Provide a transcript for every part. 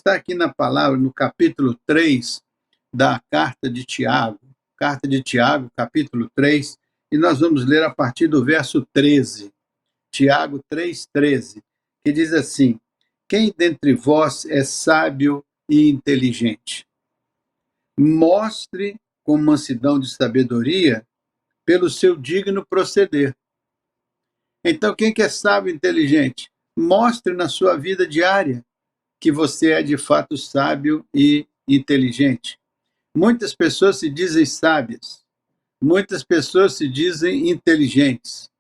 está aqui na palavra, no capítulo 3 da carta de Tiago, capítulo 3, e nós vamos ler a partir do verso 13, Tiago 3:13, que diz assim: quem dentre vós é sábio e inteligente? Mostre com mansidão de sabedoria pelo seu digno proceder. Então, quem que é sábio e inteligente? Mostre na sua vida diária que você é de fato sábio e inteligente. Muitas pessoas se dizem sábias, muitas pessoas se dizem inteligentes,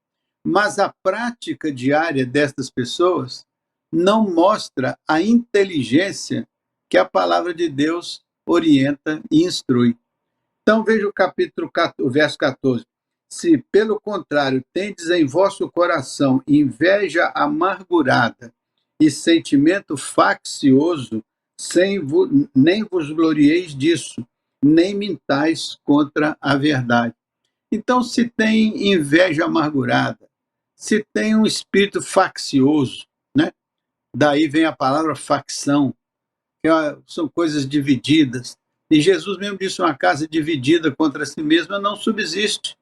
mas a prática diária destas pessoas não mostra a inteligência que a palavra de Deus orienta e instrui. Então veja o verso 14. Se, pelo contrário, tendes em vosso coração inveja amargurada e sentimento faccioso, nem vos glorieis disso, nem mintais contra a verdade. Então, se tem inveja amargurada, se tem um espírito faccioso, né? Daí vem a palavra facção, que são coisas divididas. E Jesus mesmo disse: uma casa dividida contra si mesma não subsiste.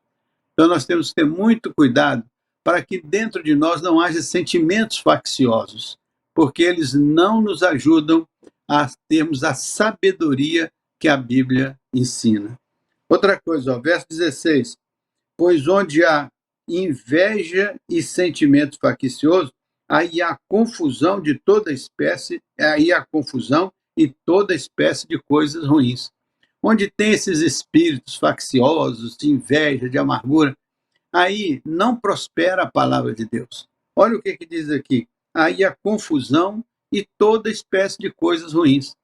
Então nós temos que ter muito cuidado para que dentro de nós não haja sentimentos facciosos, porque eles não nos ajudam a termos a sabedoria que a Bíblia ensina. Outra coisa, verso 16: pois onde há inveja e sentimento faccioso, aí há confusão de toda espécie, aí há confusão e toda espécie de coisas ruins. Onde tem esses espíritos facciosos, de inveja, de amargura, aí não prospera a palavra de Deus. Olha o que diz aqui: aí há confusão e toda espécie de coisas ruins.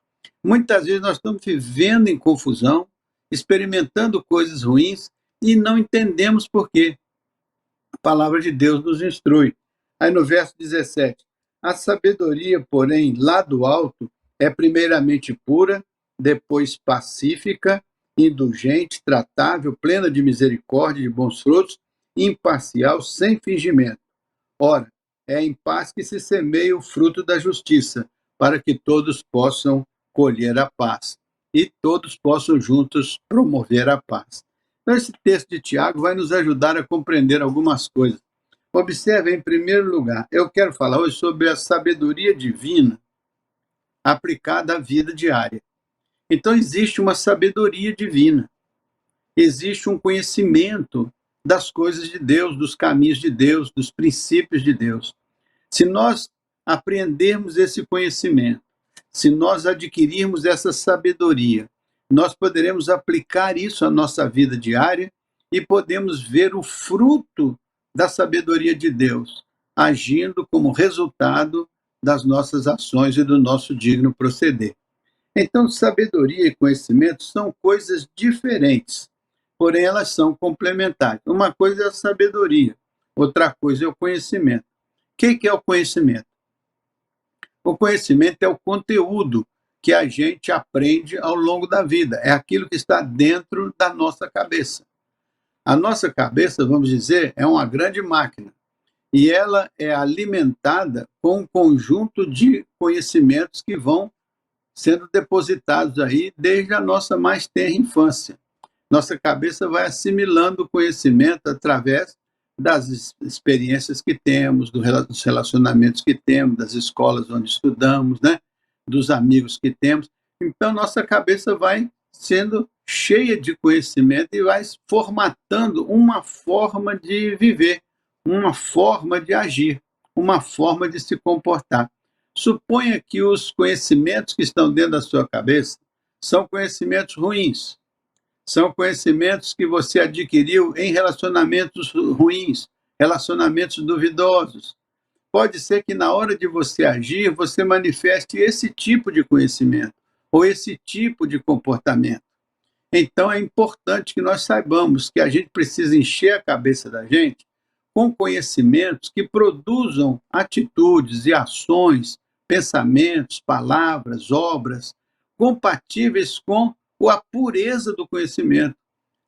Muitas vezes nós estamos vivendo em confusão, experimentando coisas ruins e não entendemos por quê. A palavra de Deus nos instrui. Aí no verso 17: a sabedoria, porém, lá do alto, é primeiramente pura, depois pacífica, indulgente, tratável, plena de misericórdia e de bons frutos, imparcial, sem fingimento. Ora, é em paz que se semeia o fruto da justiça, para que todos possam colher a paz e todos possam juntos promover a paz. Então, esse texto de Tiago vai nos ajudar a compreender algumas coisas. Observe, em primeiro lugar, eu quero falar hoje sobre a sabedoria divina aplicada à vida diária. Então, existe uma sabedoria divina, existe um conhecimento das coisas de Deus, dos caminhos de Deus, dos princípios de Deus. Se nós apreendermos esse conhecimento, se nós adquirirmos essa sabedoria, nós poderemos aplicar isso à nossa vida diária e podemos ver o fruto da sabedoria de Deus agindo como resultado das nossas ações e do nosso digno proceder. Então, sabedoria e conhecimento são coisas diferentes, porém elas são complementares. Uma coisa é a sabedoria, outra coisa é o conhecimento. O que é o conhecimento? O conhecimento é o conteúdo que a gente aprende ao longo da vida, é aquilo que está dentro da nossa cabeça. A nossa cabeça, vamos dizer, é uma grande máquina e ela é alimentada com um conjunto de conhecimentos que vão sendo depositados aí desde a nossa mais tenra infância. Nossa cabeça vai assimilando o conhecimento através das experiências que temos, dos relacionamentos que temos, das escolas onde estudamos, né? Dos amigos que temos. Então, nossa cabeça vai sendo cheia de conhecimento e vai formatando uma forma de viver, uma forma de agir, uma forma de se comportar. Suponha que os conhecimentos que estão dentro da sua cabeça são conhecimentos ruins, são conhecimentos que você adquiriu em relacionamentos ruins, relacionamentos duvidosos. Pode ser que na hora de você agir, você manifeste esse tipo de conhecimento ou esse tipo de comportamento. Então é importante que nós saibamos que a gente precisa encher a cabeça da gente com conhecimentos que produzam atitudes e ações, pensamentos, palavras, obras compatíveis com a pureza do conhecimento,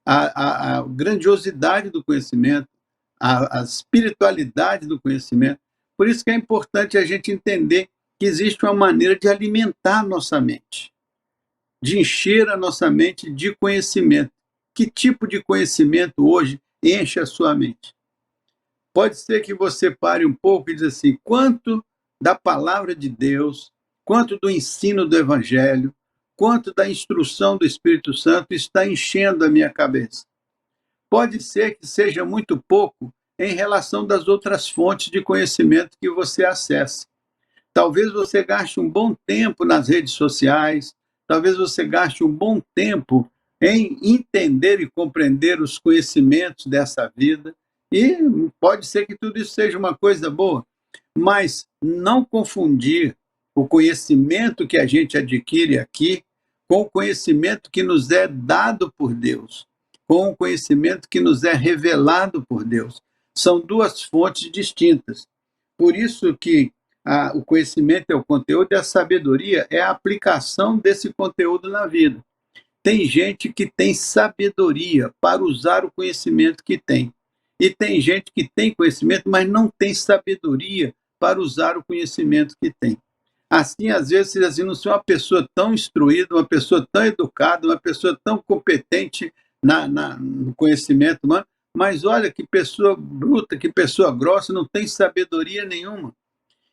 a grandiosidade do conhecimento, a espiritualidade do conhecimento. Por isso que é importante a gente entender que existe uma maneira de alimentar a nossa mente, de encher a nossa mente de conhecimento. Que tipo de conhecimento hoje enche a sua mente? Pode ser que você pare um pouco e diz assim: quanto da palavra de Deus, quanto do ensino do Evangelho, quanto da instrução do Espírito Santo está enchendo a minha cabeça? Pode ser que seja muito pouco em relação das outras fontes de conhecimento que você acessa. Talvez você gaste um bom tempo nas redes sociais, talvez você gaste um bom tempo em entender e compreender os conhecimentos dessa vida, e pode ser que tudo isso seja uma coisa boa, mas não confundir o conhecimento que a gente adquire aqui com o conhecimento que nos é dado por Deus, com o conhecimento que nos é revelado por Deus. São duas fontes distintas. Por isso que o conhecimento é o conteúdo e a sabedoria é a aplicação desse conteúdo na vida. Tem gente que tem sabedoria para usar o conhecimento que tem. E tem gente que tem conhecimento, mas não tem sabedoria para usar o conhecimento que tem. Assim, às vezes, assim, não sou uma pessoa tão instruída, uma pessoa tão educada, uma pessoa tão competente no conhecimento humano, mas olha que pessoa bruta, que pessoa grossa, não tem sabedoria nenhuma.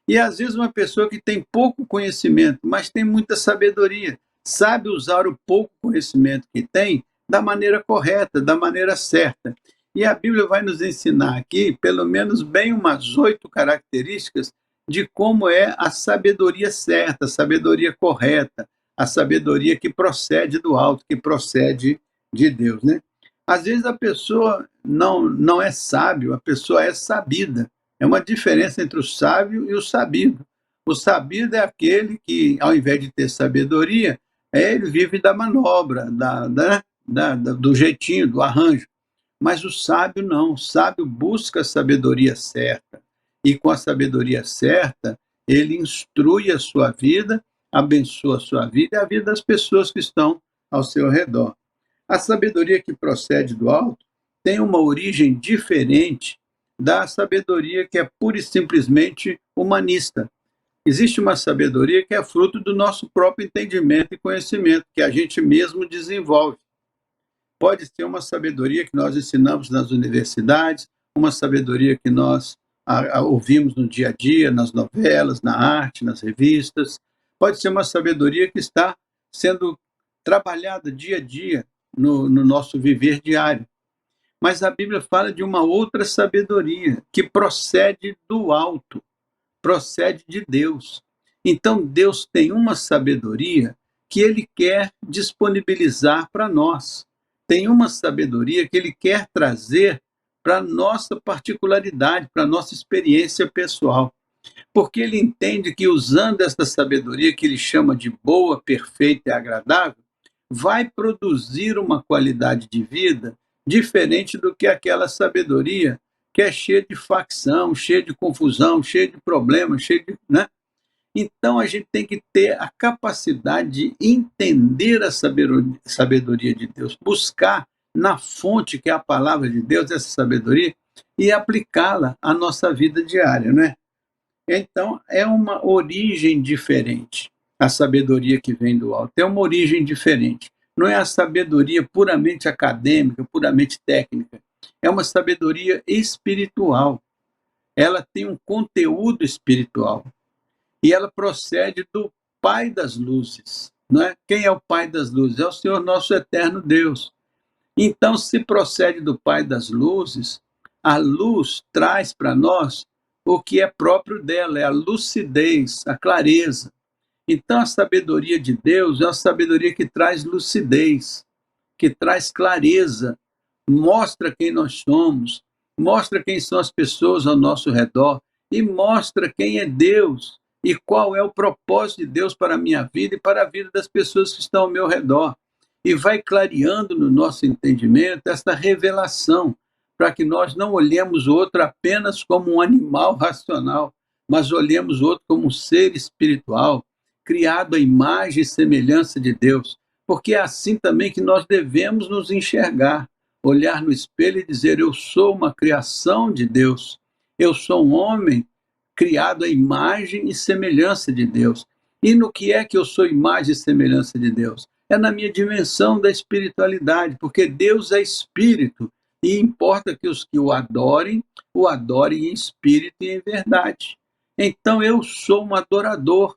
E às vezes uma pessoa que tem pouco conhecimento, mas tem muita sabedoria, sabe usar o pouco conhecimento que tem da maneira correta, da maneira certa. E a Bíblia vai nos ensinar aqui, pelo menos bem umas 8 características de como é a sabedoria certa, a sabedoria correta, a sabedoria que procede do alto, que procede de Deus, né? Às vezes a pessoa não é sábio, a pessoa é sabida. É uma diferença entre o sábio e o sabido. O sabido é aquele que, ao invés de ter sabedoria, ele vive da manobra, do jeitinho, do arranjo. Mas o sábio não. O sábio busca a sabedoria certa. E com a sabedoria certa, ele instrui a sua vida, abençoa a sua vida e a vida das pessoas que estão ao seu redor. A sabedoria que procede do alto tem uma origem diferente da sabedoria que é pura e simplesmente humanista. Existe uma sabedoria que é fruto do nosso próprio entendimento e conhecimento, que a gente mesmo desenvolve. Pode ser uma sabedoria que nós ensinamos nas universidades, uma sabedoria que nós ouvimos no dia a dia, nas novelas, na arte, nas revistas. Pode ser uma sabedoria que está sendo trabalhada dia a dia no nosso viver diário. Mas a Bíblia fala de uma outra sabedoria que procede do alto, procede de Deus. Então Deus tem uma sabedoria que Ele quer disponibilizar para nós. Tem uma sabedoria que Ele quer trazer para a nossa particularidade, para a nossa experiência pessoal. Porque Ele entende que usando essa sabedoria que Ele chama de boa, perfeita e agradável, vai produzir uma qualidade de vida diferente do que aquela sabedoria que é cheia de facção, cheia de confusão, cheia de problemas, cheia de, né? Então a gente tem que ter a capacidade de entender a sabedoria de Deus, buscar na fonte que é a palavra de Deus essa sabedoria e aplicá-la à nossa vida diária, né? Então é uma origem diferente a sabedoria que vem do alto, é uma origem diferente. Não é a sabedoria puramente acadêmica, puramente técnica. É uma sabedoria espiritual. Ela tem um conteúdo espiritual. E ela procede do Pai das luzes. Não é? Quem é o Pai das luzes? É o Senhor nosso eterno Deus. Então, se procede do Pai das luzes, a luz traz para nós o que é próprio dela, é a lucidez, a clareza. Então, a sabedoria de Deus é a sabedoria que traz lucidez, que traz clareza, mostra quem nós somos, mostra quem são as pessoas ao nosso redor e mostra quem é Deus e qual é o propósito de Deus para a minha vida e para a vida das pessoas que estão ao meu redor. E vai clareando no nosso entendimento esta revelação, para que nós não olhemos o outro apenas como um animal racional, mas olhemos o outro como um ser espiritual, criado à imagem e semelhança de Deus, porque é assim também que nós devemos nos enxergar, olhar no espelho e dizer: eu sou uma criação de Deus, eu sou um homem criado à imagem e semelhança de Deus. E no que é que eu sou imagem e semelhança de Deus? É na minha dimensão da espiritualidade, porque Deus é espírito e importa que os que o adorem em espírito e em verdade. Então eu sou um adorador.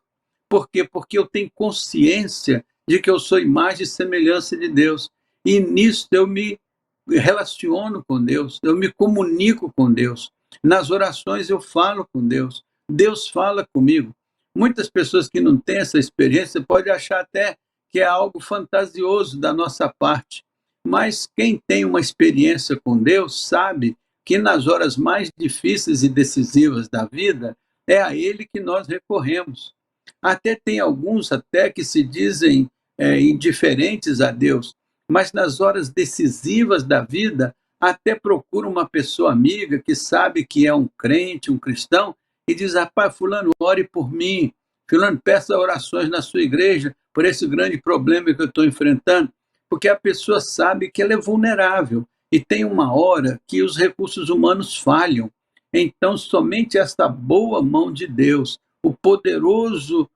Por quê? Porque eu tenho consciência de que eu sou imagem e semelhança de Deus. E nisso eu me relaciono com Deus, eu me comunico com Deus. Nas orações eu falo com Deus. Deus fala comigo. Muitas pessoas que não têm essa experiência podem achar até que é algo fantasioso da nossa parte. Mas quem tem uma experiência com Deus sabe que nas horas mais difíceis e decisivas da vida é a Ele que nós recorremos. Até tem alguns até que se dizem indiferentes a Deus, mas nas horas decisivas da vida até procura uma pessoa amiga que sabe que é um crente, um cristão, e diz: rapaz, fulano, ore por mim, fulano, peça orações na sua igreja por esse grande problema que eu estou enfrentando, porque a pessoa sabe que ela é vulnerável e tem uma hora que os recursos humanos falham. Então, somente esta boa mão de Deus, o poderoso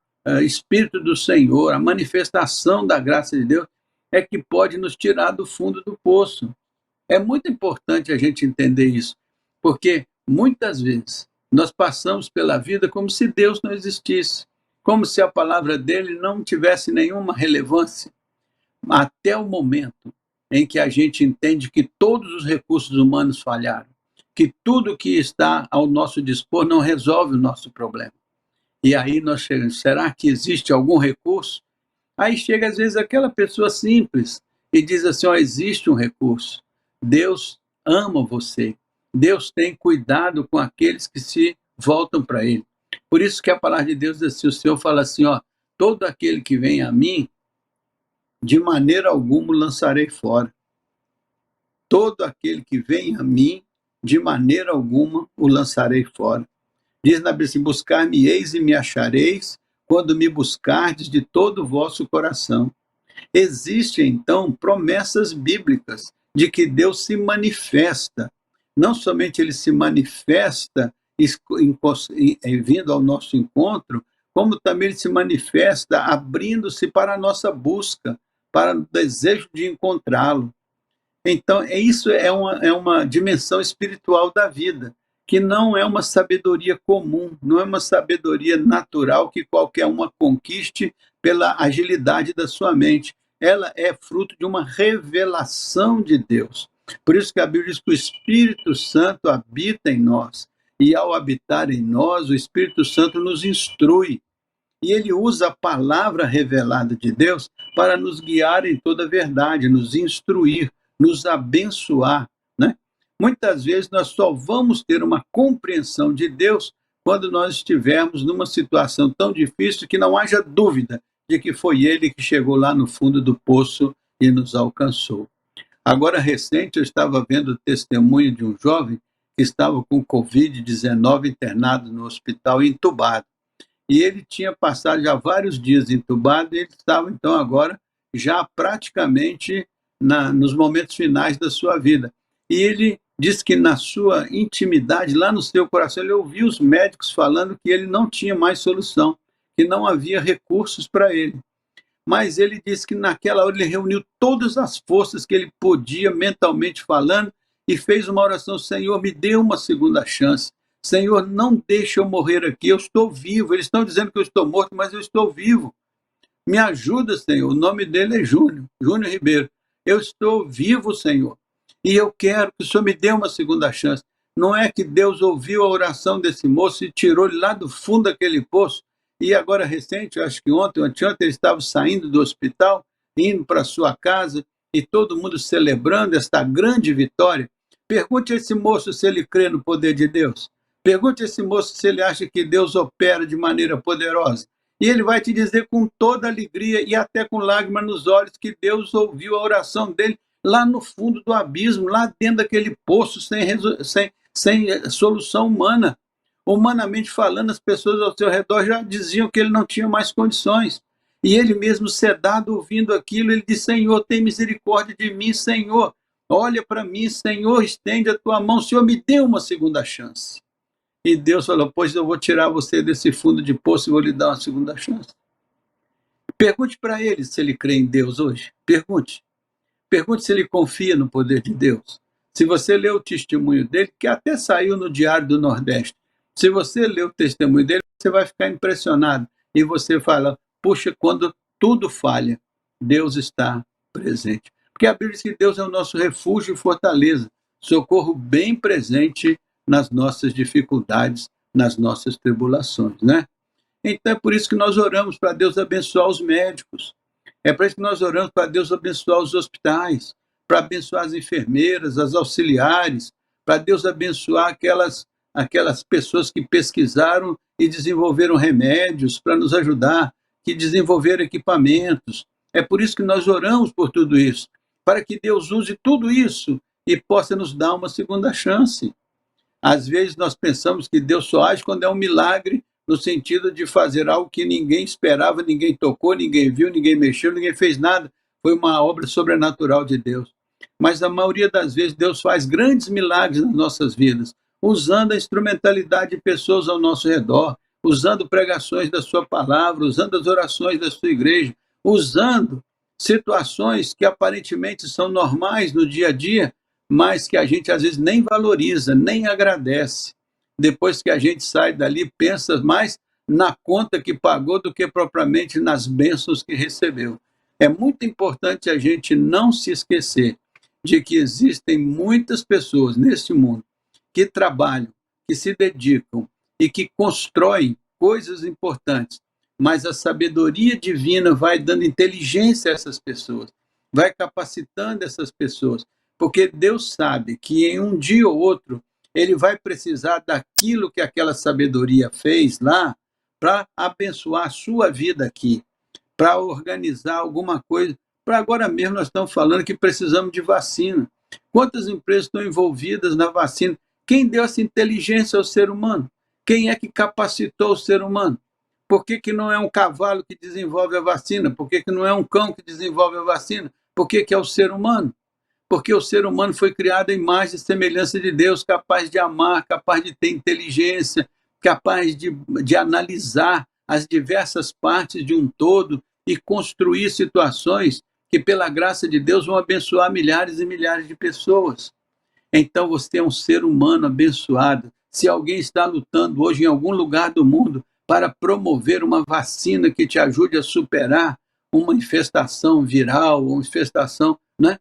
Espírito do Senhor, a manifestação da graça de Deus, é que pode nos tirar do fundo do poço. É muito importante a gente entender isso, porque muitas vezes nós passamos pela vida como se Deus não existisse, como se a palavra dele não tivesse nenhuma relevância, até o momento em que a gente entende que todos os recursos humanos falharam, que tudo que está ao nosso dispor não resolve o nosso problema. E aí nós chegamos: será que existe algum recurso? Aí chega às vezes aquela pessoa simples e diz assim: ó, existe um recurso. Deus ama você. Deus tem cuidado com aqueles que se voltam para Ele. Por isso que a palavra de Deus diz assim, o Senhor fala assim, ó, todo aquele que vem a mim, de maneira alguma o lançarei fora. Todo aquele que vem a mim, de maneira alguma o lançarei fora. Diz na Bíblia assim: buscar-me-eis e me achareis, quando me buscardes de todo o vosso coração. Existem, então, promessas bíblicas de que Deus se manifesta. Não somente ele se manifesta vindo ao nosso encontro, como também ele se manifesta abrindo-se para a nossa busca, para o desejo de encontrá-lo. Então, isso é uma dimensão espiritual da vida, que não é uma sabedoria comum, não é uma sabedoria natural que qualquer uma conquiste pela agilidade da sua mente. Ela é fruto de uma revelação de Deus. Por isso que a Bíblia diz que o Espírito Santo habita em nós. E ao habitar em nós, o Espírito Santo nos instrui. E ele usa a palavra revelada de Deus para nos guiar em toda a verdade, nos instruir, nos abençoar, né? Muitas vezes nós só vamos ter uma compreensão de Deus quando nós estivermos numa situação tão difícil que não haja dúvida de que foi Ele que chegou lá no fundo do poço e nos alcançou. Agora, recente, eu estava vendo o testemunho de um jovem que estava com Covid-19 internado no hospital e entubado. E ele tinha passado já vários dias entubado e ele estava, então, agora já praticamente nos momentos finais da sua vida. E ele disse que na sua intimidade, lá no seu coração, ele ouviu os médicos falando que ele não tinha mais solução, que não havia recursos para ele. Mas ele disse que naquela hora ele reuniu todas as forças que ele podia, mentalmente falando, e fez uma oração: Senhor, me dê uma segunda chance. Senhor, não deixe eu morrer aqui, eu estou vivo. Eles estão dizendo que eu estou morto, mas eu estou vivo. Me ajuda, Senhor. O nome dele é Júnior Ribeiro. Eu estou vivo, Senhor. E eu quero que o Senhor me dê uma segunda chance. Não é que Deus ouviu a oração desse moço e tirou ele lá do fundo daquele poço. E agora, recente, acho que ontem, anteontem, ele estava saindo do hospital, indo para sua casa, e todo mundo celebrando esta grande vitória. Pergunte a esse moço se ele crê no poder de Deus. Pergunte a esse moço se ele acha que Deus opera de maneira poderosa. E ele vai te dizer com toda alegria e até com lágrimas nos olhos que Deus ouviu a oração dele lá no fundo do abismo, lá dentro daquele poço sem solução humana. Humanamente falando, as pessoas ao seu redor já diziam que ele não tinha mais condições. E ele mesmo, sedado, ouvindo aquilo, ele disse: Senhor, tem misericórdia de mim, Senhor. Olha para mim, Senhor, estende a tua mão, Senhor, me dê uma segunda chance. e Deus falou, pois eu vou tirar você desse fundo de poço e vou lhe dar uma segunda chance. Pergunte para ele se ele crê em Deus hoje. Pergunte. Pergunte se ele confia no poder de Deus. Se você lê o testemunho dele, que até saiu no Diário do Nordeste, se você lê o testemunho dele, você vai ficar impressionado. E você fala, puxa, quando tudo falha, Deus está presente. Porque a Bíblia diz que Deus é o nosso refúgio e fortaleza, socorro bem presente nas nossas dificuldades, nas nossas tribulações, né? Então é por isso que nós oramos para Deus abençoar os médicos. É por isso que nós oramos para Deus abençoar os hospitais, para abençoar as enfermeiras, as auxiliares, para Deus abençoar aquelas pessoas que pesquisaram e desenvolveram remédios para nos ajudar, que desenvolveram equipamentos. É por isso que nós oramos por tudo isso, para que Deus use tudo isso e possa nos dar uma segunda chance. Às vezes nós pensamos que Deus só age quando é um milagre, no sentido de fazer algo que ninguém esperava, ninguém tocou, ninguém viu, ninguém mexeu, ninguém fez nada. Foi uma obra sobrenatural de Deus. Mas a maioria das vezes Deus faz grandes milagres nas nossas vidas, usando a instrumentalidade de pessoas ao nosso redor, usando pregações da sua palavra, usando as orações da sua igreja, usando situações que aparentemente são normais no dia a dia, mas que a gente às vezes nem valoriza, nem agradece. Depois que a gente sai dali, pensa mais na conta que pagou do que propriamente nas bênçãos que recebeu. É muito importante a gente não se esquecer de que existem muitas pessoas neste mundo que trabalham, que se dedicam e que constroem coisas importantes, mas a sabedoria divina vai dando inteligência a essas pessoas, vai capacitando essas pessoas, porque Deus sabe que em um dia ou outro ele vai precisar daquilo que aquela sabedoria fez lá para abençoar a sua vida aqui, para organizar alguma coisa. Para agora mesmo nós estamos falando que precisamos de vacina. Quantas empresas estão envolvidas na vacina? Quem deu essa inteligência ao ser humano? Quem é que capacitou o ser humano? Por que não é um cavalo que desenvolve a vacina? Por que não é um cão que desenvolve a vacina? Por que é o ser humano? Porque o ser humano foi criado à imagem e semelhança de Deus, capaz de amar, capaz de ter inteligência, capaz de analisar as diversas partes de um todo e construir situações que, pela graça de Deus, vão abençoar milhares e milhares de pessoas. Então você é um ser humano abençoado. Se alguém está lutando hoje em algum lugar do mundo para promover uma vacina que te ajude a superar uma infestação viral, uma infestação, né?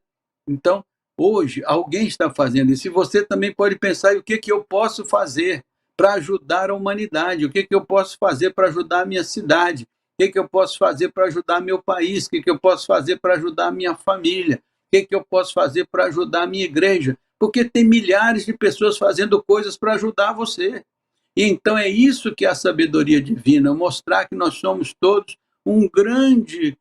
Então, hoje, alguém está fazendo isso. E você também pode pensar em o que eu posso fazer para ajudar a humanidade, o que eu posso fazer para ajudar a minha cidade, o que eu posso fazer para ajudar meu país, o que eu posso fazer para ajudar a minha família, o que eu posso fazer para ajudar a minha igreja, porque tem milhares de pessoas fazendo coisas para ajudar você. E então é isso que é a sabedoria divina, mostrar que nós somos todos um grande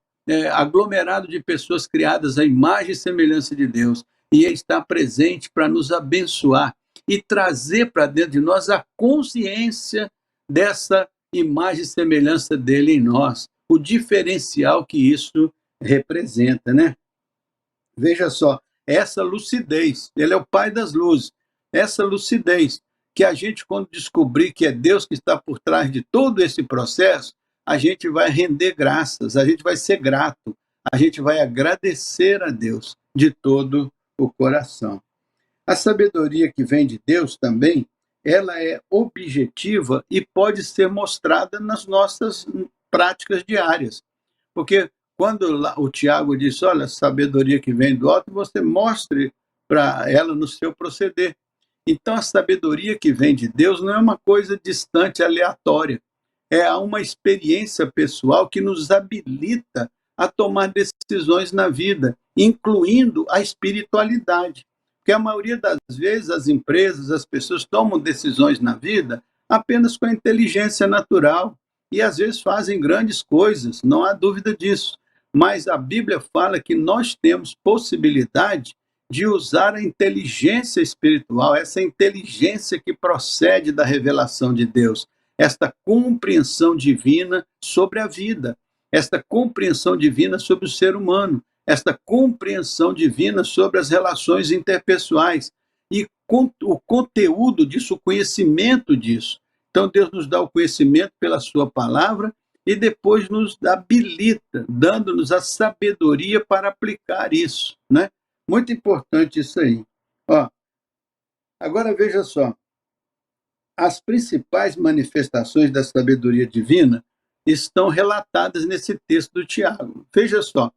aglomerado de pessoas criadas à imagem e semelhança de Deus, e Ele está presente para nos abençoar e trazer para dentro de nós a consciência dessa imagem e semelhança dele em nós, o diferencial que isso representa, né? Veja só, essa lucidez, ele é o pai das luzes, essa lucidez que a gente, quando descobrir que é Deus que está por trás de todo esse processo, a gente vai render graças, a gente vai ser grato, a gente vai agradecer a Deus de todo o coração. A sabedoria que vem de Deus também, ela é objetiva e pode ser mostrada nas nossas práticas diárias. Porque quando o Tiago disse, olha, a sabedoria que vem do alto, você mostre para ela no seu proceder. Então, a sabedoria que vem de Deus não é uma coisa distante, aleatória. É uma experiência pessoal que nos habilita a tomar decisões na vida, incluindo a espiritualidade. Porque a maioria das vezes as empresas, as pessoas tomam decisões na vida apenas com a inteligência natural e às vezes fazem grandes coisas, não há dúvida disso. Mas a Bíblia fala que nós temos possibilidade de usar a inteligência espiritual, essa inteligência que procede da revelação de Deus, esta compreensão divina sobre a vida, esta compreensão divina sobre o ser humano, esta compreensão divina sobre as relações interpessoais. e o conteúdo disso, o conhecimento disso. Então, Deus nos dá o conhecimento pela sua palavra e depois nos habilita, dando-nos a sabedoria para aplicar isso, né? Muito importante isso aí. Ó, agora veja só, as principais manifestações da sabedoria divina estão relatadas nesse texto do Tiago. Veja só,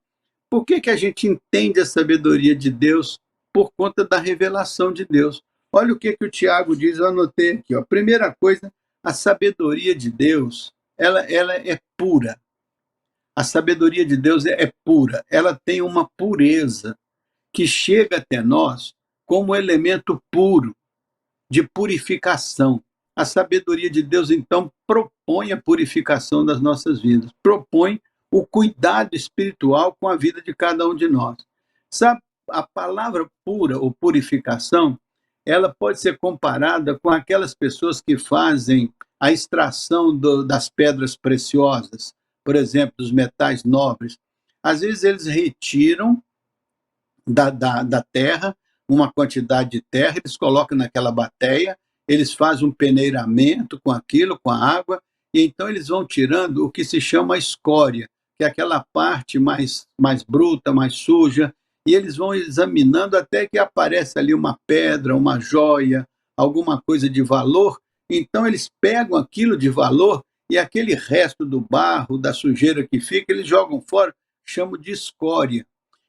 por que a gente entende a sabedoria de Deus? Por conta da revelação de Deus. Olha o que o Tiago diz, eu anotei aqui. Ó. Primeira coisa, a sabedoria de Deus, ela é pura. A sabedoria de Deus é pura. Ela tem uma pureza que chega até nós como elemento puro, de purificação. A sabedoria de Deus, então, propõe a purificação das nossas vidas, propõe o cuidado espiritual com a vida de cada um de nós. Sabe, a palavra pura ou purificação, ela pode ser comparada com aquelas pessoas que fazem a extração das pedras preciosas, por exemplo, dos metais nobres. Às vezes eles retiram da terra uma quantidade de terra, eles colocam naquela bateia, eles fazem um peneiramento com aquilo, com a água, e então eles vão tirando o que se chama escória, que é aquela parte mais bruta, mais suja, e eles vão examinando até que aparece ali uma pedra, uma joia, alguma coisa de valor. Então eles pegam aquilo de valor e aquele resto do barro, da sujeira que fica, eles jogam fora, chamam de escória.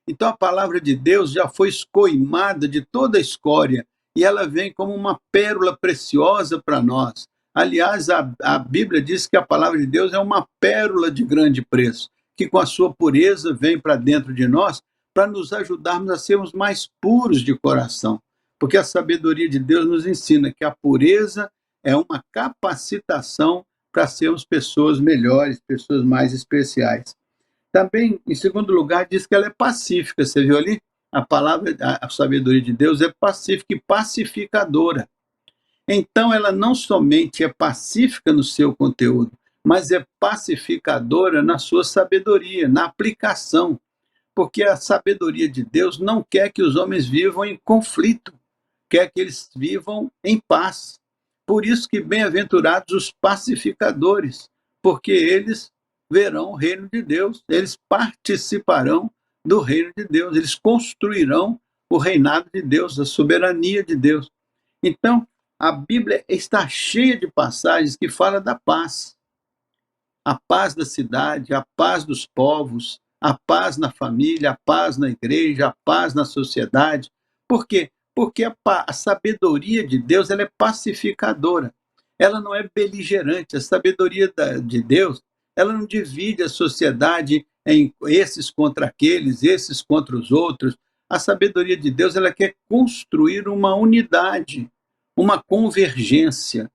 Então a palavra de Deus já foi escoimada de toda a escória e ela vem como uma pérola preciosa para nós. Aliás, a Bíblia diz que a palavra de Deus é uma pérola de grande preço, que com a sua pureza vem para dentro de nós para nos ajudarmos a sermos mais puros de coração. Porque a sabedoria de Deus nos ensina que a pureza é uma capacitação para sermos pessoas melhores, pessoas mais especiais. Também, em segundo lugar, diz que ela é pacífica. Você viu ali? A palavra, a sabedoria de Deus é pacífica e pacificadora. Então, ela não somente é pacífica no seu conteúdo, mas é pacificadora na sua sabedoria, na aplicação. Porque a sabedoria de Deus não quer que os homens vivam em conflito, quer que eles vivam em paz. Por isso que bem-aventurados os pacificadores, porque eles verão o reino de Deus, eles participarão do reino de Deus, eles construirão o reinado de Deus, a soberania de Deus. Então, a Bíblia está cheia de passagens que falam da paz. A paz da cidade, a paz dos povos, a paz na família, a paz na igreja, a paz na sociedade. Por quê? Porque a sabedoria de Deus ela é pacificadora. Ela não é beligerante. A sabedoria de Deus ela não divide a sociedade em esses contra aqueles, esses contra os outros. A sabedoria de Deus ela quer construir uma unidade, uma convergência,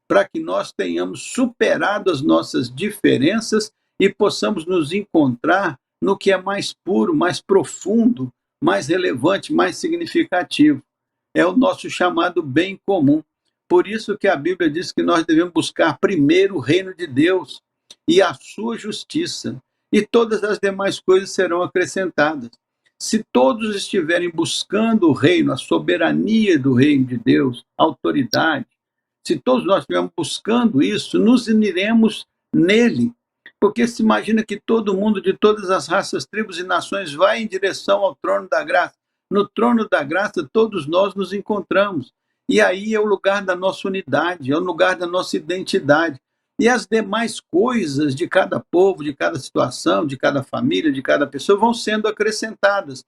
para que nós tenhamos superado as nossas diferenças e possamos nos encontrar no que é mais puro, mais profundo, mais relevante, mais significativo. É o nosso chamado bem comum. Por isso que a Bíblia diz que nós devemos buscar primeiro o reino de Deus e a sua justiça, e todas as demais coisas serão acrescentadas. Se todos estiverem buscando o reino, a soberania do reino de Deus, a autoridade, se todos nós estivermos buscando isso, nos uniremos nele. Porque se imagina que todo mundo de todas as raças, tribos e nações vai em direção ao trono da graça. No trono da graça, todos nós nos encontramos. E aí é o lugar da nossa unidade, é o lugar da nossa identidade. E as demais coisas de cada povo, de cada situação, de cada família, de cada pessoa vão sendo acrescentadas.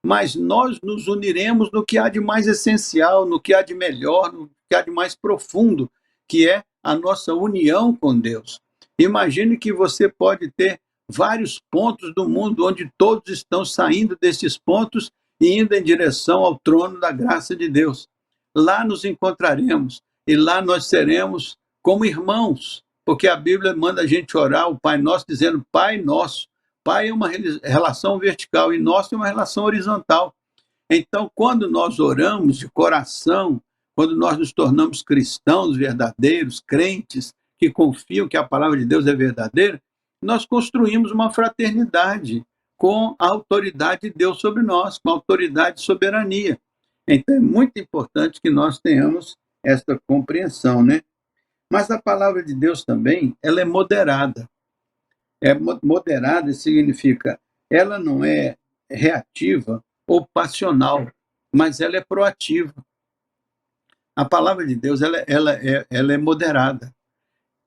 Mas nós nos uniremos no que há de mais essencial, no que há de melhor, no que há de mais profundo, que é a nossa união com Deus. Imagine que você pode ter vários pontos do mundo onde todos estão saindo desses pontos e indo em direção ao trono da graça de Deus. Lá nos encontraremos e lá nós seremos como irmãos, porque a Bíblia manda a gente orar o Pai Nosso dizendo Pai Nosso. Pai é uma relação vertical e nosso é uma relação horizontal. Então, quando nós oramos de coração, quando nós nos tornamos cristãos verdadeiros, crentes, que confiam que a palavra de Deus é verdadeira, nós construímos uma fraternidade com a autoridade de Deus sobre nós, com a autoridade e soberania. Então é muito importante que nós tenhamos esta compreensão, né? Mas a palavra de Deus também, ela é moderada. Moderada significa, ela não é reativa ou passional, mas ela é proativa. A palavra de Deus, ela é moderada.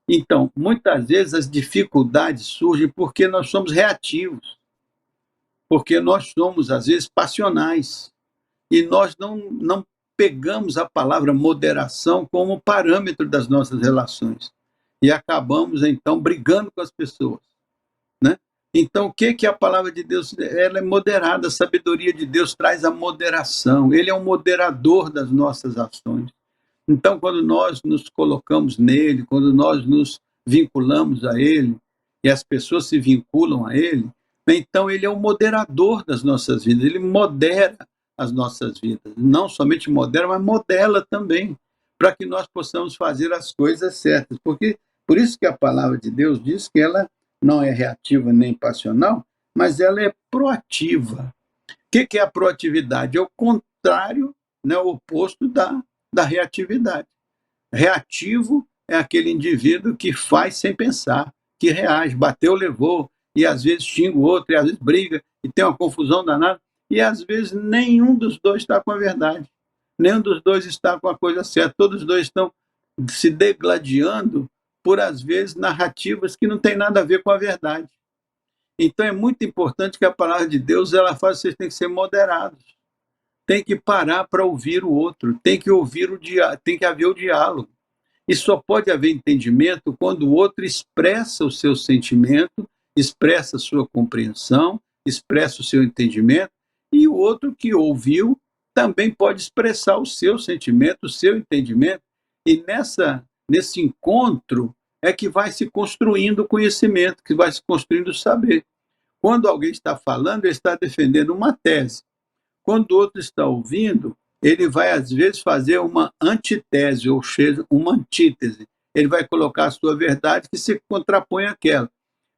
Então, muitas vezes as dificuldades surgem porque nós somos reativos, porque nós somos, às vezes, passionais. E nós não pegamos a palavra moderação como parâmetro das nossas relações. E acabamos, então, brigando com as pessoas. Né? Então, o que a palavra de Deus? Ela é moderada, a sabedoria de Deus traz a moderação. Ele é um moderador das nossas ações. Então, quando nós nos colocamos nele, quando nós nos vinculamos a ele, e as pessoas se vinculam a ele, então ele é o moderador das nossas vidas, ele modera as nossas vidas. Não somente modera, mas modela também, para que nós possamos fazer as coisas certas. Porque, por isso que a palavra de Deus diz que ela não é reativa nem passional, mas ela é proativa. O que é a proatividade? É o contrário, né, o oposto da reatividade. Reativo é aquele indivíduo que faz sem pensar, que reage, bateu, levou, e às vezes xinga o outro, e às vezes briga, e tem uma confusão danada, e às vezes nenhum dos dois está com a verdade, nenhum dos dois está com a coisa certa, todos os dois estão se degladiando por, às vezes, narrativas que não têm nada a ver com a verdade. Então é muito importante que a palavra de Deus, ela fala que vocês têm que ser moderados, tem que parar para ouvir o outro, tem que tem que haver o diálogo. E só pode haver entendimento quando o outro expressa o seu sentimento, expressa a sua compreensão, expressa o seu entendimento, e o outro que ouviu também pode expressar o seu sentimento, o seu entendimento, e nesse encontro é que vai se construindo o conhecimento, que vai se construindo o saber. Quando alguém está falando, ele está defendendo uma tese. Quando o outro está ouvindo, ele vai, às vezes, fazer uma antitese, ou seja, uma antítese. Ele vai colocar a sua verdade que se contrapõe àquela.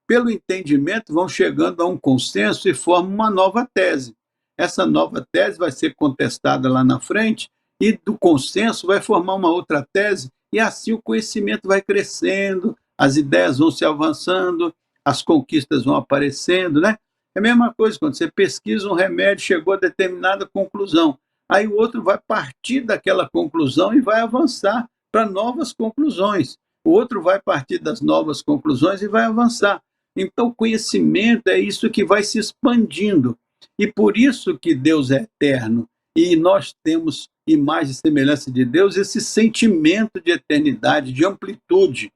Pelo entendimento, vão chegando a um consenso e formam uma nova tese. Essa nova tese vai ser contestada lá na frente e do consenso vai formar uma outra tese e assim o conhecimento vai crescendo, as ideias vão se avançando, as conquistas vão aparecendo, né? É a mesma coisa quando você pesquisa um remédio, chegou a determinada conclusão. Aí o outro vai partir daquela conclusão e vai avançar para novas conclusões. O outro vai partir das novas conclusões e vai avançar. Então, o conhecimento é isso que vai se expandindo. E por isso que Deus é eterno. E nós temos imagem e semelhança de Deus, esse sentimento de eternidade, de amplitude.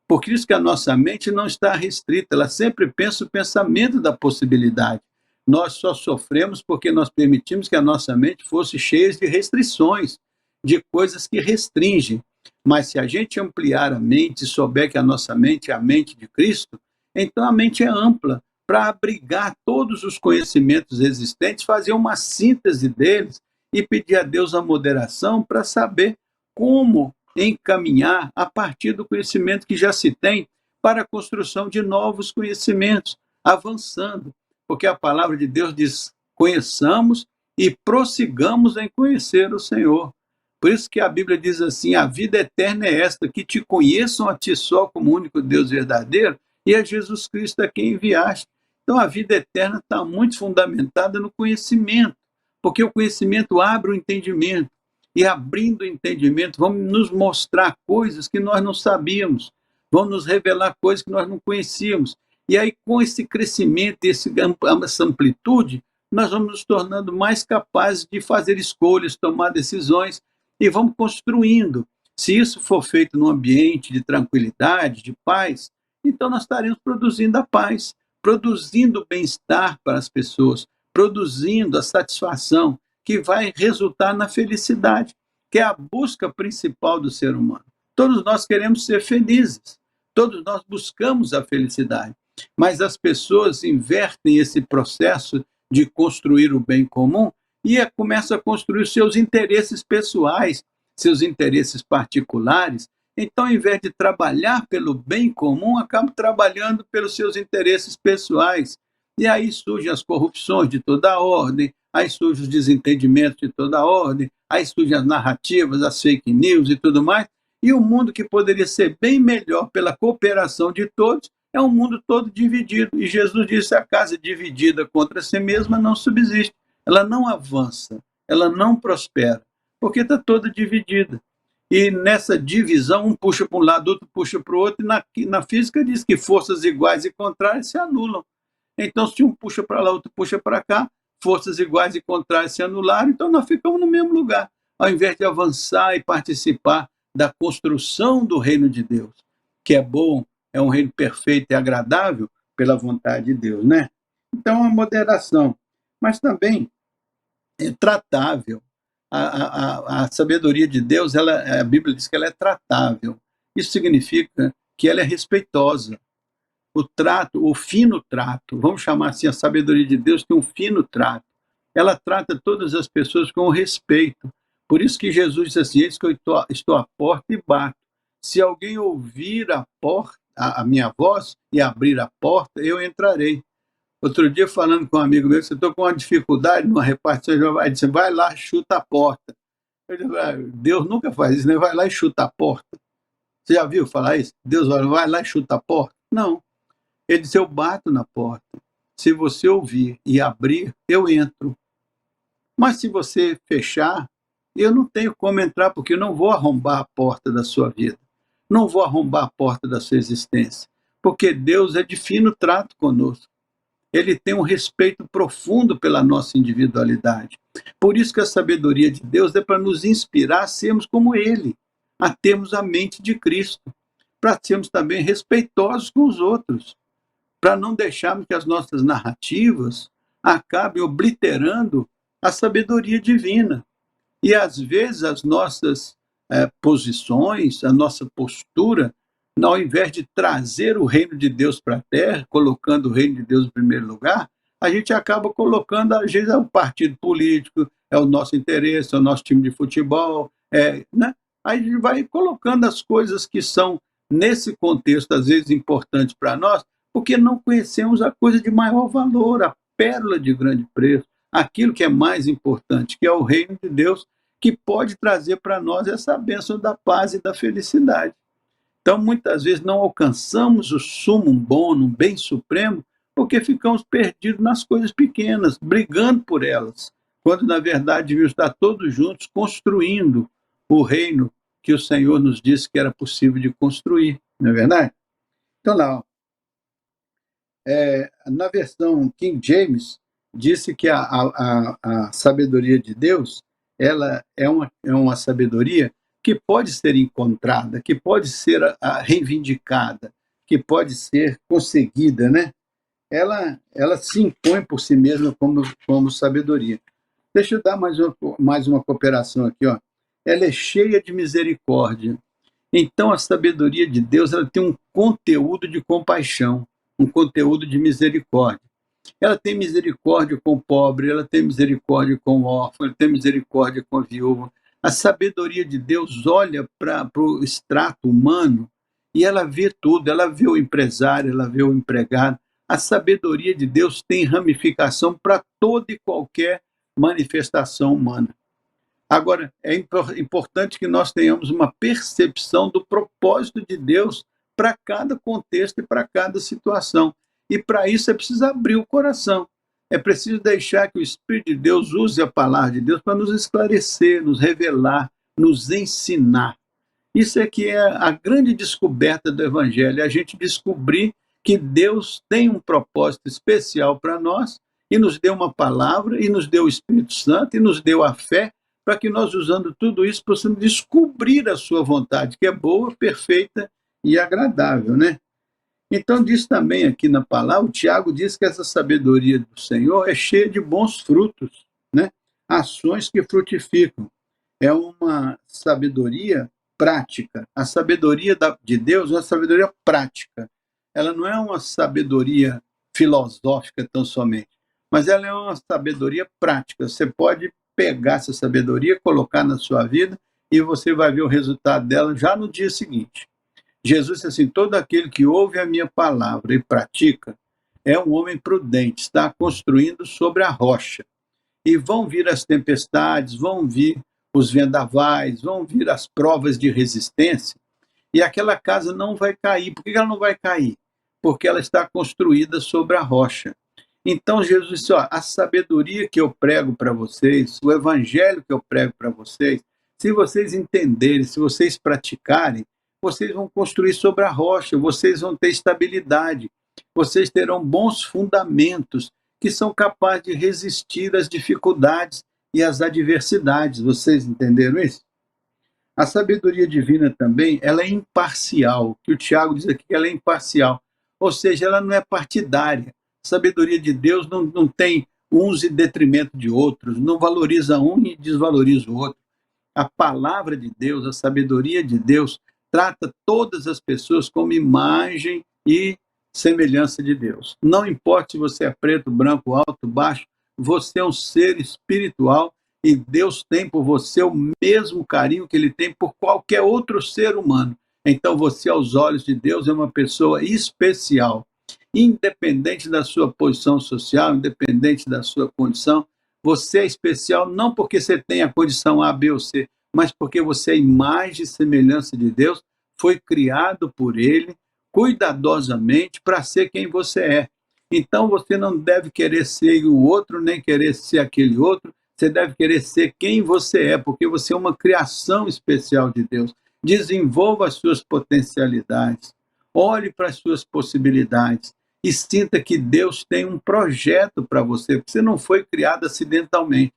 Por isso que a nossa mente não está restrita, ela sempre pensa o pensamento da possibilidade. Nós só sofremos porque nós permitimos que a nossa mente fosse cheia de restrições, de coisas que restringem. Mas se a gente ampliar a mente e souber que a nossa mente é a mente de Cristo, então a mente é ampla para abrigar todos os conhecimentos existentes, fazer uma síntese deles e pedir a Deus a moderação para saber como encaminhar a partir do conhecimento que já se tem para a construção de novos conhecimentos, avançando. Porque a palavra de Deus diz: conheçamos e prossigamos em conhecer o Senhor. Por isso que a Bíblia diz assim: a vida eterna é esta, que te conheçam a ti só como único Deus verdadeiro e a Jesus Cristo a quem enviaste. Então a vida eterna está muito fundamentada no conhecimento, porque o conhecimento abre o entendimento. E abrindo o entendimento, vão nos mostrar coisas que nós não sabíamos, vão nos revelar coisas que nós não conhecíamos. E aí, com esse crescimento, essa amplitude, nós vamos nos tornando mais capazes de fazer escolhas, tomar decisões, e vamos construindo. Se isso for feito num ambiente de tranquilidade, de paz, então nós estaremos produzindo a paz, produzindo o bem-estar para as pessoas, produzindo a satisfação, que vai resultar na felicidade, que é a busca principal do ser humano. Todos nós queremos ser felizes, todos nós buscamos a felicidade, mas as pessoas invertem esse processo de construir o bem comum e começam a construir seus interesses pessoais, seus interesses particulares. Então, ao invés de trabalhar pelo bem comum, acabam trabalhando pelos seus interesses pessoais. E aí surgem as corrupções de toda a ordem, aí surgem os desentendimentos de toda a ordem, aí surgem as narrativas, as fake news e tudo mais, e o mundo que poderia ser bem melhor pela cooperação de todos, é um mundo todo dividido. E Jesus disse: a casa dividida contra si mesma não subsiste, ela não avança, ela não prospera, porque está toda dividida. E nessa divisão, um puxa para um lado, outro puxa para o outro, e na física diz que forças iguais e contrárias se anulam. Então, se um puxa para lá, outro puxa para cá, forças iguais e contrárias se anularam, então nós ficamos no mesmo lugar, ao invés de avançar e participar da construção do reino de Deus, que é bom, é um reino perfeito e agradável pela vontade de Deus, né? Então, a moderação, mas também é tratável. A sabedoria de Deus, a Bíblia diz que ela é tratável. Isso significa que ela é respeitosa. O trato, o fino trato, vamos chamar assim, a sabedoria de Deus tem um fino trato. Ela trata todas as pessoas com respeito. Por isso que Jesus disse assim: eis que eu estou à porta e bato. Se alguém ouvir a minha voz e abrir a porta, eu entrarei. Outro dia, falando com um amigo meu, você estou com uma dificuldade numa repartição, ele disse: vai lá, chuta a porta. Eu disse: Deus nunca faz isso, né? Vai lá e chuta a porta. Você já viu falar isso? Deus vai lá e chuta a porta? Não. Ele disse: eu bato na porta. Se você ouvir e abrir, eu entro. Mas se você fechar, eu não tenho como entrar, porque eu não vou arrombar a porta da sua vida. Não vou arrombar a porta da sua existência. Porque Deus é de fino trato conosco. Ele tem um respeito profundo pela nossa individualidade. Por isso que a sabedoria de Deus é para nos inspirar a sermos como Ele, a termos a mente de Cristo, para sermos também respeitosos com os outros, para não deixarmos que as nossas narrativas acabem obliterando a sabedoria divina. E às vezes as nossas posições, a nossa postura, ao invés de trazer o reino de Deus para a terra, colocando o reino de Deus em primeiro lugar, a gente acaba colocando, às vezes, é o partido político, é o nosso interesse, é o nosso time de futebol, né? Aí a gente vai colocando as coisas que são, nesse contexto, às vezes importantes para nós, porque não conhecemos a coisa de maior valor, a pérola de grande preço, aquilo que é mais importante, que é o reino de Deus, que pode trazer para nós essa bênção da paz e da felicidade. Então, muitas vezes, não alcançamos o sumo bono, o bem supremo, porque ficamos perdidos nas coisas pequenas, brigando por elas, quando, na verdade, devíamos estar todos juntos construindo o reino que o Senhor nos disse que era possível de construir, não é verdade? Então, lá, na versão King James, disse que a sabedoria de Deus, ela é uma sabedoria que pode ser encontrada, que pode ser reivindicada, que pode ser conseguida, né? Ela se impõe por si mesma como sabedoria. Deixa eu dar mais uma cooperação aqui, ó. Ela é cheia de misericórdia. Então, a sabedoria de Deus, ela tem um conteúdo de compaixão, um conteúdo de misericórdia. Ela tem misericórdia com o pobre, ela tem misericórdia com o órfão, ela tem misericórdia com a viúva. A sabedoria de Deus olha para o extrato humano e ela vê tudo, ela vê o empresário, ela vê o empregado. A sabedoria de Deus tem ramificação para toda e qualquer manifestação humana. Agora, é importante que nós tenhamos uma percepção do propósito de Deus para cada contexto e para cada situação. E para isso é preciso abrir o coração. É preciso deixar que o Espírito de Deus use a palavra de Deus para nos esclarecer, nos revelar, nos ensinar. Isso é que é a grande descoberta do Evangelho, é a gente descobrir que Deus tem um propósito especial para nós e nos deu uma palavra, e nos deu o Espírito Santo, e nos deu a fé, para que nós, usando tudo isso, possamos descobrir a sua vontade, que é boa, perfeita e agradável, né? Então, diz também aqui na palavra, o Tiago diz que essa sabedoria do Senhor é cheia de bons frutos, né? Ações que frutificam. É uma sabedoria prática. A sabedoria de Deus é uma sabedoria prática. Ela não é uma sabedoria filosófica tão somente, mas ela é uma sabedoria prática. Você pode pegar essa sabedoria, colocar na sua vida e você vai ver o resultado dela já no dia seguinte. Jesus disse assim: todo aquele que ouve a minha palavra e pratica é um homem prudente, está construindo sobre a rocha. e vão vir as tempestades, vão vir os vendavais, vão vir as provas de resistência, e aquela casa não vai cair. Por que ela não vai cair? Porque ela está construída sobre a rocha. Então Jesus disse, ó, a sabedoria que eu prego para vocês, o evangelho que eu prego para vocês, se vocês entenderem, se vocês praticarem, vocês vão construir sobre a rocha, vocês vão ter estabilidade, vocês terão bons fundamentos que são capazes de resistir às dificuldades e às adversidades. Vocês entenderam isso? A sabedoria divina também, ela é imparcial, que o Tiago diz aqui que ela é imparcial, ou seja, ela não é partidária. A sabedoria de Deus não tem uns em detrimento de outros, não valoriza um e desvaloriza o outro. A palavra de Deus, a sabedoria de Deus, trata todas as pessoas como imagem e semelhança de Deus. Não importa se você é preto, branco, alto, baixo, você é um ser espiritual e Deus tem por você o mesmo carinho que ele tem por qualquer outro ser humano. Então você, aos olhos de Deus, é uma pessoa especial. Independente da sua posição social, independente da sua condição, você é especial não porque você tem a condição A, B ou C, mas porque você é imagem e semelhança de Deus, foi criado por Ele, cuidadosamente, para ser quem você é. Então você não deve querer ser o outro, nem querer ser aquele outro, você deve querer ser quem você é, porque você é uma criação especial de Deus. Desenvolva as suas potencialidades, olhe para as suas possibilidades e sinta que Deus tem um projeto para você. Você não foi criado acidentalmente,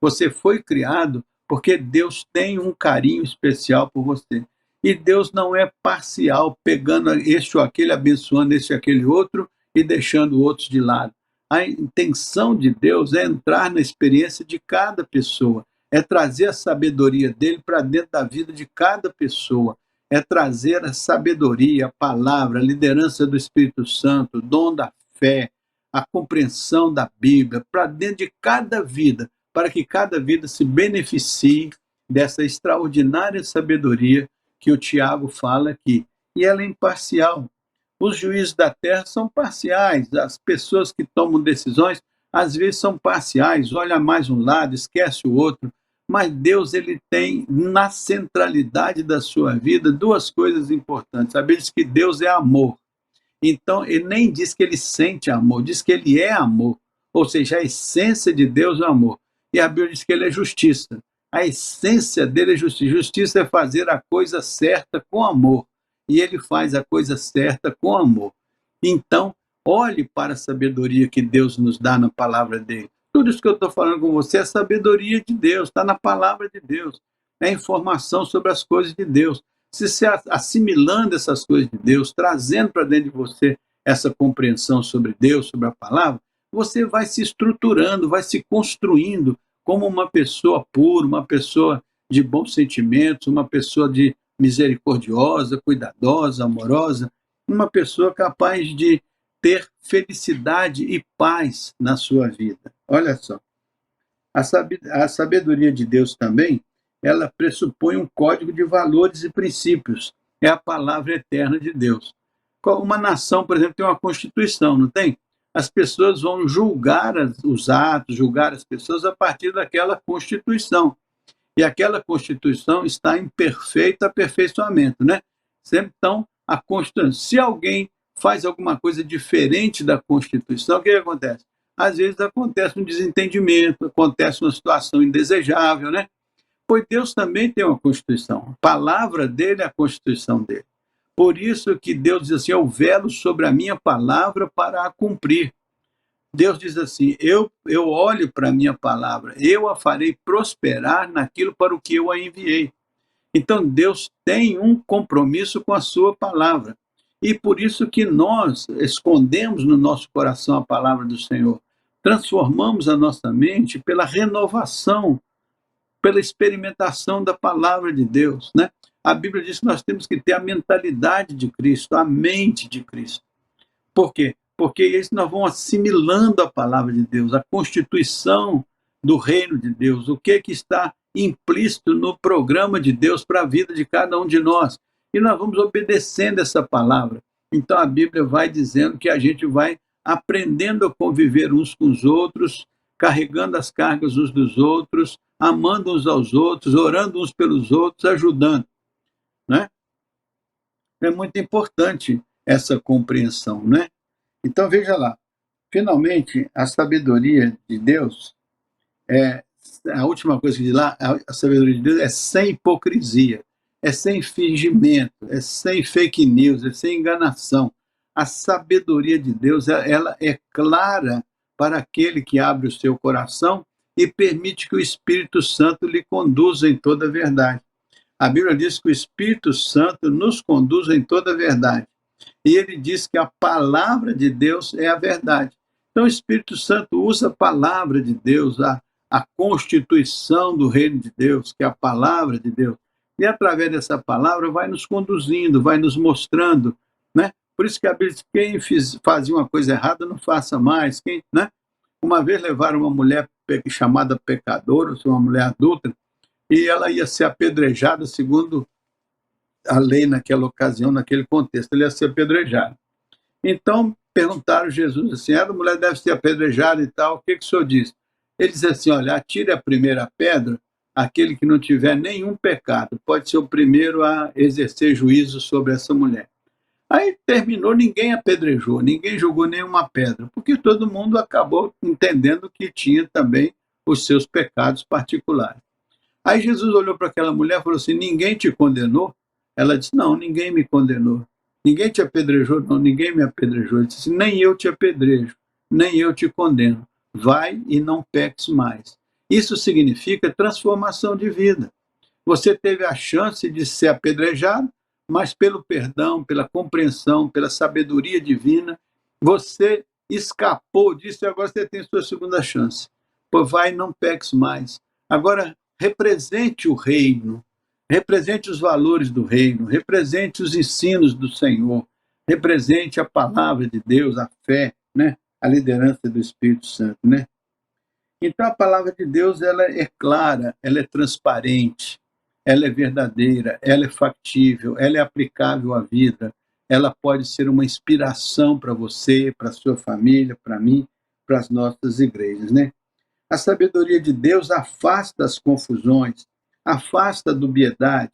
você foi criado porque Deus tem um carinho especial por você. E Deus não é parcial, pegando este ou aquele, abençoando este ou aquele outro e deixando outros de lado. A intenção de Deus é entrar na experiência de cada pessoa, é trazer a sabedoria dele para dentro da vida de cada pessoa, é trazer a sabedoria, a palavra, a liderança do Espírito Santo, o dom da fé, a compreensão da Bíblia, para dentro de cada vida, para que cada vida se beneficie dessa extraordinária sabedoria que o Tiago fala aqui. E ela é imparcial. Os juízes da terra são parciais, as pessoas que tomam decisões, às vezes são parciais, olha mais um lado, esquece o outro, mas Deus, ele tem na centralidade da sua vida duas coisas importantes. A Bíblia diz que Deus é amor, então ele nem diz que ele sente amor, diz que ele é amor, ou seja, a essência de Deus é amor, e a Bíblia diz que ele é justiça, a essência dele é justiça, justiça é fazer a coisa certa com amor, e ele faz a coisa certa com amor. Então, olhe para a sabedoria que Deus nos dá na palavra dele. Tudo isso que eu estou falando com você é sabedoria de Deus, está na palavra de Deus, é informação sobre as coisas de Deus. Se você assimilando essas coisas de Deus, trazendo para dentro de você essa compreensão sobre Deus, sobre a palavra, você vai se estruturando, vai se construindo como uma pessoa pura, uma pessoa de bons sentimentos, uma pessoa de misericordiosa, cuidadosa, amorosa, uma pessoa capaz de ter felicidade e paz na sua vida. Olha só, a sabedoria de Deus também, ela pressupõe um código de valores e princípios. É a palavra eterna de Deus. Uma nação, por exemplo, tem uma constituição, não tem? As pessoas vão julgar os atos, julgar as pessoas a partir daquela constituição. E aquela Constituição está em perfeito aperfeiçoamento, né? Então, a Constituição, se alguém faz alguma coisa diferente da Constituição, o que acontece? Às vezes acontece um desentendimento, acontece uma situação indesejável, né? Pois Deus também tem uma Constituição, a palavra dele é a Constituição dele. Por isso que Deus diz assim, eu velo sobre a minha palavra para a cumprir. Deus diz assim, eu olho para a minha palavra, eu a farei prosperar naquilo para o que eu a enviei. Então Deus tem um compromisso com a sua palavra. E por isso que nós escondemos no nosso coração a palavra do Senhor. Transformamos a nossa mente pela renovação, pela experimentação da palavra de Deus, né? A Bíblia diz que nós temos que ter a mentalidade de Cristo, a mente de Cristo. Por quê? Porque isso nós vamos assimilando a palavra de Deus, a constituição do reino de Deus, o que está implícito no programa de Deus para a vida de cada um de nós. E nós vamos obedecendo essa palavra. Então a Bíblia vai dizendo que a gente vai aprendendo a conviver uns com os outros, carregando as cargas uns dos outros, amando uns aos outros, orando uns pelos outros, ajudando, né? É muito importante essa compreensão, né? Então, veja lá, finalmente, a sabedoria de Deus é a última coisa que diz lá, a sabedoria de Deus é sem hipocrisia, é sem fingimento, é sem fake news, é sem enganação. A sabedoria de Deus, ela é clara para aquele que abre o seu coração e permite que o Espírito Santo lhe conduza em toda a verdade. A Bíblia diz que o Espírito Santo nos conduz em toda a verdade. E ele diz que a palavra de Deus é a verdade. Então o Espírito Santo usa a palavra de Deus, a constituição do reino de Deus, que é a palavra de Deus. E através dessa palavra vai nos conduzindo, vai nos mostrando, né? Por isso que a Bíblia diz que quem fazia uma coisa errada não faça mais. Né? Uma vez levaram uma mulher chamada pecadora, uma mulher adulta, e ela ia ser apedrejada segundo a lei naquela ocasião, naquele contexto, ele ia ser apedrejado. Então, perguntaram a Jesus assim, a mulher deve ser apedrejada e tal, o que o senhor diz? Ele disse assim, olha, atire a primeira pedra, aquele que não tiver nenhum pecado, pode ser o primeiro a exercer juízo sobre essa mulher. Aí terminou, ninguém apedrejou, ninguém jogou nenhuma pedra, porque todo mundo acabou entendendo que tinha também os seus pecados particulares. Aí Jesus olhou para aquela mulher e falou assim, ninguém te condenou? Ela disse, não, ninguém me condenou. Ninguém te apedrejou? Não, ninguém me apedrejou. Ele disse, nem eu te apedrejo, nem eu te condeno. Vai e não peques mais. Isso significa transformação de vida. Você teve a chance de ser apedrejado, mas pelo perdão, pela compreensão, pela sabedoria divina, você escapou disso e agora você tem sua segunda chance. Pô, vai e não peques mais. Agora, represente o reino, represente os valores do reino, represente os ensinos do Senhor, represente a palavra de Deus, a fé, né? A liderança do Espírito Santo, né? Então a palavra de Deus, ela é clara, ela é transparente, ela é verdadeira, ela é factível, ela é aplicável à vida, ela pode ser uma inspiração para você, para a sua família, para mim, para as nossas igrejas, né? A sabedoria de Deus afasta as confusões, afasta a dubiedade,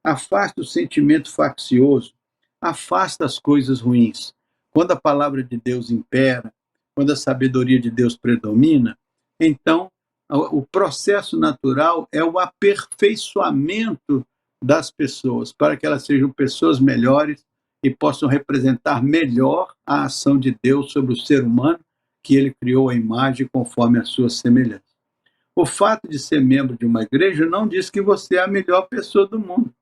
afasta o sentimento faccioso, afasta as coisas ruins. Quando a palavra de Deus impera, quando a sabedoria de Deus predomina, então o processo natural é o aperfeiçoamento das pessoas, para que elas sejam pessoas melhores e possam representar melhor a ação de Deus sobre o ser humano, que ele criou a imagem conforme a sua semelhança. O fato de ser membro de uma igreja não diz que você é a melhor pessoa do mundo.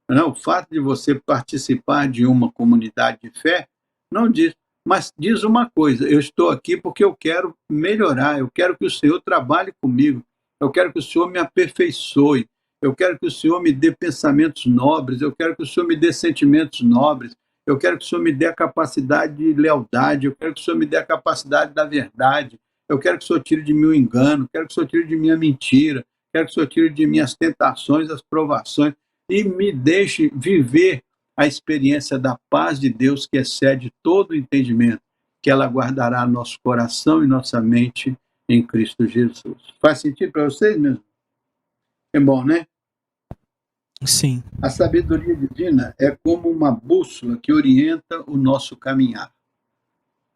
Não, o fato de você participar de uma comunidade de fé não diz, mas diz uma coisa, eu estou aqui porque eu quero melhorar, eu quero que o Senhor trabalhe comigo, eu quero que o Senhor me aperfeiçoe, eu quero que o Senhor me dê pensamentos nobres, eu quero que o Senhor me dê sentimentos nobres, eu quero que o Senhor me dê a capacidade de lealdade, eu quero que o Senhor me dê a capacidade da verdade, eu quero que o Senhor tire de mim o engano, quero que o Senhor tire de mim a mentira, quero que o Senhor tire de mim as tentações, as provações, e me deixe viver a experiência da paz de Deus que excede todo o entendimento, que ela guardará nosso coração e nossa mente em Cristo Jesus. Faz sentido para vocês mesmo? É bom, né? Sim. A sabedoria divina é como uma bússola que orienta o nosso caminhar.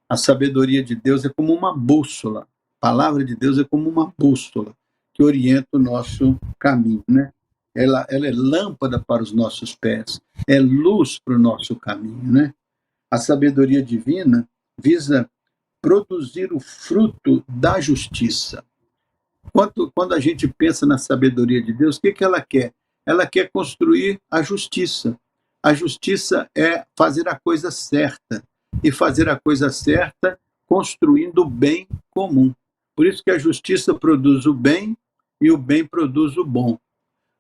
A sabedoria de Deus é como uma bússola. A palavra de Deus é como uma bússola que orienta o nosso caminho, né? Ela é lâmpada para os nossos pés, é luz para o nosso caminho, né? A sabedoria divina visa produzir o fruto da justiça. Quando a gente pensa na sabedoria de Deus, o que ela quer? Ela quer construir a justiça. A justiça é fazer a coisa certa, e fazer a coisa certa construindo o bem comum. Por isso que a justiça produz o bem e o bem produz o bom.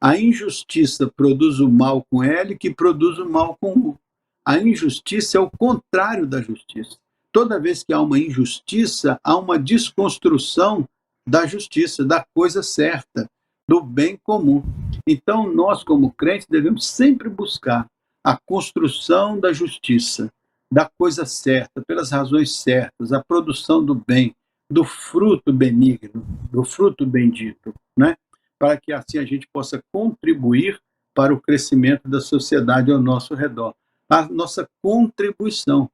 A injustiça produz o mal com L, que produz o mal com U. A injustiça é o contrário da justiça. Toda vez que há uma injustiça, há uma desconstrução da justiça, da coisa certa, do bem comum. Então, nós, como crentes, devemos sempre buscar a construção da justiça, da coisa certa, pelas razões certas, a produção do bem, do fruto benigno, do fruto bendito, né? Para que assim a gente possa contribuir para o crescimento da sociedade ao nosso redor. A nossa contribuição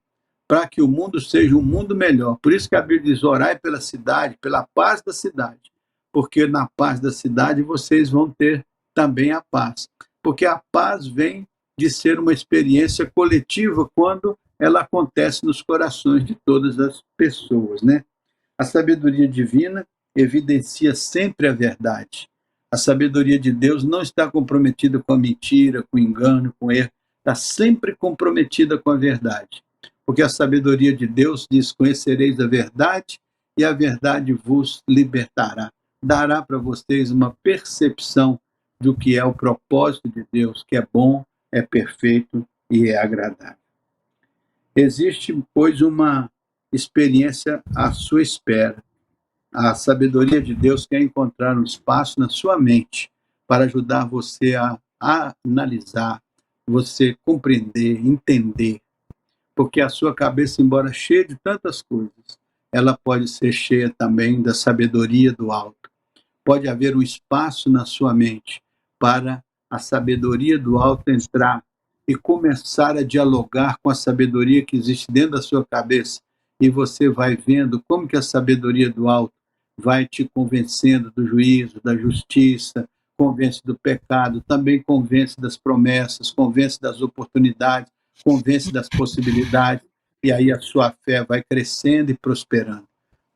para que o mundo seja um mundo melhor. Por isso que a Bíblia diz: orai pela cidade, pela paz da cidade, porque na paz da cidade vocês vão ter também a paz. Porque a paz vem de ser uma experiência coletiva quando ela acontece nos corações de todas as pessoas, né? A sabedoria divina evidencia sempre a verdade. A sabedoria de Deus não está comprometida com a mentira, com o engano, com o erro. Está sempre comprometida com a verdade. Porque a sabedoria de Deus diz: conhecereis a verdade e a verdade vos libertará. Dará para vocês uma percepção do que é o propósito de Deus, que é bom, é perfeito e é agradável. Existe, pois, uma experiência à sua espera. A sabedoria de Deus quer encontrar um espaço na sua mente para ajudar você a analisar, você compreender, entender. Porque a sua cabeça, embora cheia de tantas coisas, ela pode ser cheia também da sabedoria do alto. Pode haver um espaço na sua mente para a sabedoria do alto entrar e começar a dialogar com a sabedoria que existe dentro da sua cabeça. E você vai vendo como que a sabedoria do alto vai te convencendo do juízo, da justiça, convence do pecado, também convence das promessas, convence das oportunidades, convence das possibilidades, e aí a sua fé vai crescendo e prosperando.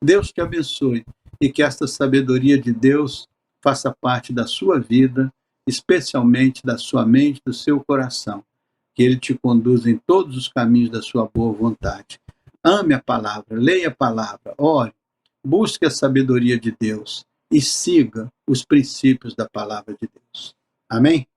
Deus te abençoe e que esta sabedoria de Deus faça parte da sua vida, especialmente da sua mente, do seu coração. Que Ele te conduza em todos os caminhos da sua boa vontade. Ame a palavra, leia a palavra, ore, busque a sabedoria de Deus e siga os princípios da palavra de Deus. Amém?